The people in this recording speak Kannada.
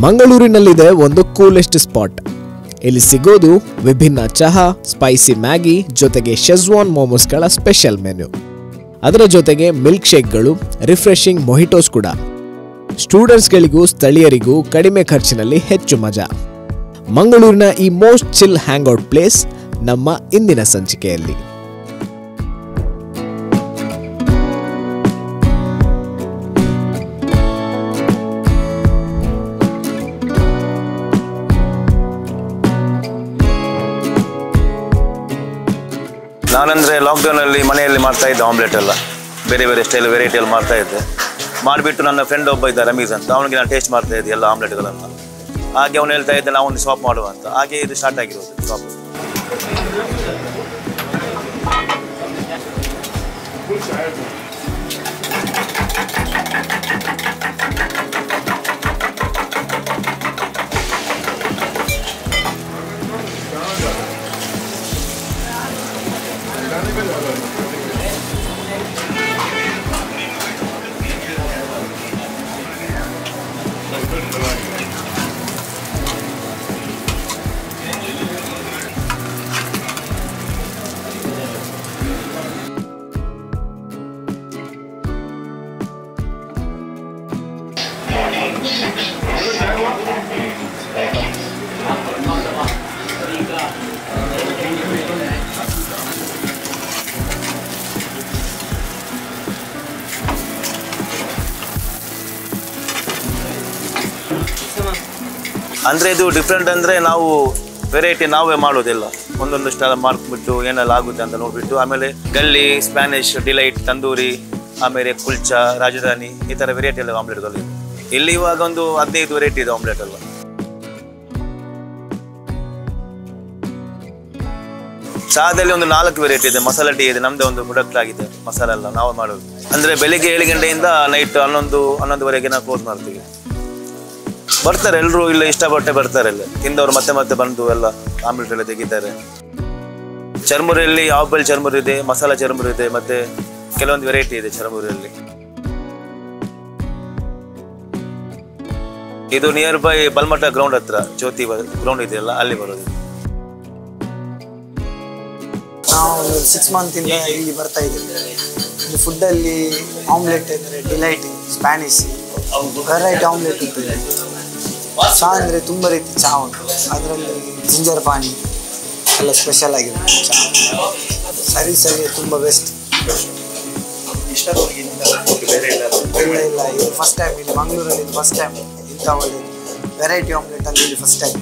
ಮಂಗಳೂರಿನಲ್ಲಿದೆ ಒಂದು ಕೂಲೆಸ್ಟ್ ಸ್ಪಾಟ್. ಇಲ್ಲಿ ಸಿಗೋದು ವಿಭಿನ್ನ ಚಹಾ, ಸ್ಪೈಸಿ ಮ್ಯಾಗಿ ಜೊತೆಗೆ ಶೆಜ್ವಾನ್ ಮೋಮೋಸ್ಗಳ ಸ್ಪೆಷಲ್ ಮೆನ್ಯೂ. ಅದರ ಜೊತೆಗೆ ಮಿಲ್ಕ್ ಶೇಕ್ಗಳು, ರಿಫ್ರೆಶಿಂಗ್ ಮೊಹಿಟೋಸ್ ಕೂಡ. ಸ್ಟೂಡೆಂಟ್ಸ್ಗಳಿಗೂ ಸ್ಥಳೀಯರಿಗೂ ಕಡಿಮೆ ಖರ್ಚಿನಲ್ಲಿ ಹೆಚ್ಚು ಮಜಾ. ಮಂಗಳೂರಿನ ಈ ಮೋಸ್ಟ್ ಚಿಲ್ ಹ್ಯಾಂಗ್ಔಟ್ ಪ್ಲೇಸ್ ನಮ್ಮ ಇಂದಿನ ಸಂಚಿಕೆಯಲ್ಲಿ. ನಾನಂದರೆ ಲಾಕ್ಡೌನಲ್ಲಿ ಮನೆಯಲ್ಲಿ ಮಾಡ್ತಾ ಇದ್ದೆ ಆಮ್ಲೆಟ್ ಎಲ್ಲ ಬೇರೆ ಬೇರೆ ಸ್ಟೈಲ್ ವೆರೈಟಿಯಲ್ಲಿ ಮಾಡ್ತಾ ಇದ್ದೆ. ಮಾಡಿಬಿಟ್ಟು ನನ್ನ ಫ್ರೆಂಡ್ ಒಬ್ಬ ಇದ್ದ ರಮೀಸ್ ಅಂತ, ಅವನಿಗೆ ನಾನು ಟೇಸ್ಟ್ ಮಾಡ್ತಾ ಇದ್ದೆ ಎಲ್ಲ ಆಮ್ಲೆಟ್ಗಳನ್ನು. ಹಾಗೆ ಅವನು ಹೇಳ್ತಾ ಇದ್ದೆ ನಾವೊಂದು ಶಾಪ್ ಮಾಡುವ ಅಂತ. ಹಾಗೆ ಇದು ಸ್ಟಾರ್ಟ್ ಆಗಿರೋದು ಶಾಪ್. ಅಂದರೆ ಇದು ಡಿಫ್ರೆಂಟ್ ಅಂದರೆ ನಾವು ವೆರೈಟಿ ನಾವೇ ಮಾಡೋದಿಲ್ಲ, ಒಂದೊಂದು ಸ್ಟೈಲ್ ಮಾಡ್ಬಿಟ್ಟು ಏನೆಲ್ಲ ಆಗುತ್ತೆ ಅಂತ ನೋಡಿಬಿಟ್ಟು, ಆಮೇಲೆ ಗಲ್ಲಿ, ಸ್ಪ್ಯಾನಿಷ್, ಡಿಲೈಟ್, ತಂದೂರಿ, ಆಮೇಲೆ ಕುಲ್ಚಾ, ರಾಜಧಾನಿ, ಈ ಥರ ವೆರೈಟಿ ಎಲ್ಲ ಆಮ್ಲೆಟ್ಗಳು. ಇಲ್ಲಿ ಇವಾಗ ಒಂದು 15 ವೆರೈಟಿ ಇದೆ ಆಮ್ಲೆಟ್ ಎಲ್ಲ. ಚಹಾದಲ್ಲಿ ಒಂದು 4 ವೆರೈಟಿ ಇದೆ. ಮಸಾಲ ಟೀ ಇದೆ, ನಮ್ಮದೇ ಒಂದು ಪ್ರಾಡಕ್ಟ್ ಆಗಿದೆ ಮಸಾಲ ಎಲ್ಲ ನಾವು ಮಾಡೋದು. ಅಂದರೆ ಬೆಳಿಗ್ಗೆ 7 ಗಂಟೆಯಿಂದ ನೈಟ್ 11-11ವರೆಗೆ ನಾವು ಕ್ಲೋಸ್ ಮಾಡ್ತೀವಿ. ಬರ್ತಾರೆ ಎಲ್ಲರೂ, ಇಲ್ಲ ಇಷ್ಟಪಟ್ಟೆ ಬರ್ತಾರೆ. ಎಲ್ಲ ತಿಂದವರು ಮತ್ತೆ ಮತ್ತೆ ಬಂದು ಎಲ್ಲ ಆಮ್ಲೆಟ್ ಎಲ್ಲ ತೆಗಿತಾರೆ. ಚರ್ಮುರಿಯಲ್ಲಿ ಆಪಲ್ ಚರ್ಮುರಿ ಇದೆ, ಮಸಾಲ ಚರ್ಮುರಿ ಇದೆ, ಮತ್ತೆ ಕೆಲವೊಂದು ವೆರೈಟಿ ಇದೆ ಚರ್ಮುರಿಯಲ್ಲಿ. ಇದು ನಿಯರ್ ಬೈ ಬಲ್ಮಠ ಗ್ರೌಂಡ್ ಹತ್ರ, ಜ್ಯೋತಿ ಗ್ರೌಂಡ್ ಇದೆಯಲ್ಲ, ಅಲ್ಲಿ ಬರೋದು. ನಾವು 6 ಮಂತಿಂದ ಇಲ್ಲಿ ಬರ್ತಾ ಇದ್ದೀವಿ. ಇಲ್ಲಿ ಫುಡ್ಡಲ್ಲಿ ಆಮ್ಲೆಟ್ ಅಂದರೆ ಡಿಲೈಟ್, ಸ್ಪ್ಯಾನಿಷ್, ವೆರೈಟಿ ಆಮ್ಲೆಟ್ ಇರ್ತದೆ. ಚಹಾ ಅಂದರೆ ತುಂಬ ರೀತಿ ಚಹಾ ಉಂಟು. ಅದರಲ್ಲಿ ಜಿಂಜರ್ ಪಾನಿ ಎಲ್ಲ ಸ್ಪೆಷಲ್ ಆಗಿರುತ್ತೆ ಚಹಾ. ಸರಿ ತುಂಬ ಬೆಸ್ಟ್. ಇಲ್ಲ ಇದು ಫಸ್ಟ್ ಟೈಮ್ ಇಲ್ಲಿ ಮಂಗಳೂರಲ್ಲಿ, ಫಸ್ಟ್ ಟೈಮ್ ಇಂಥ ಒಳ್ಳೆ ವೆರೈಟಿ ಆಮ್ಲೆಟ್ ಅಲ್ಲಿ ಇಲ್ಲಿ ಫಸ್ಟ್ ಟೈಮ್.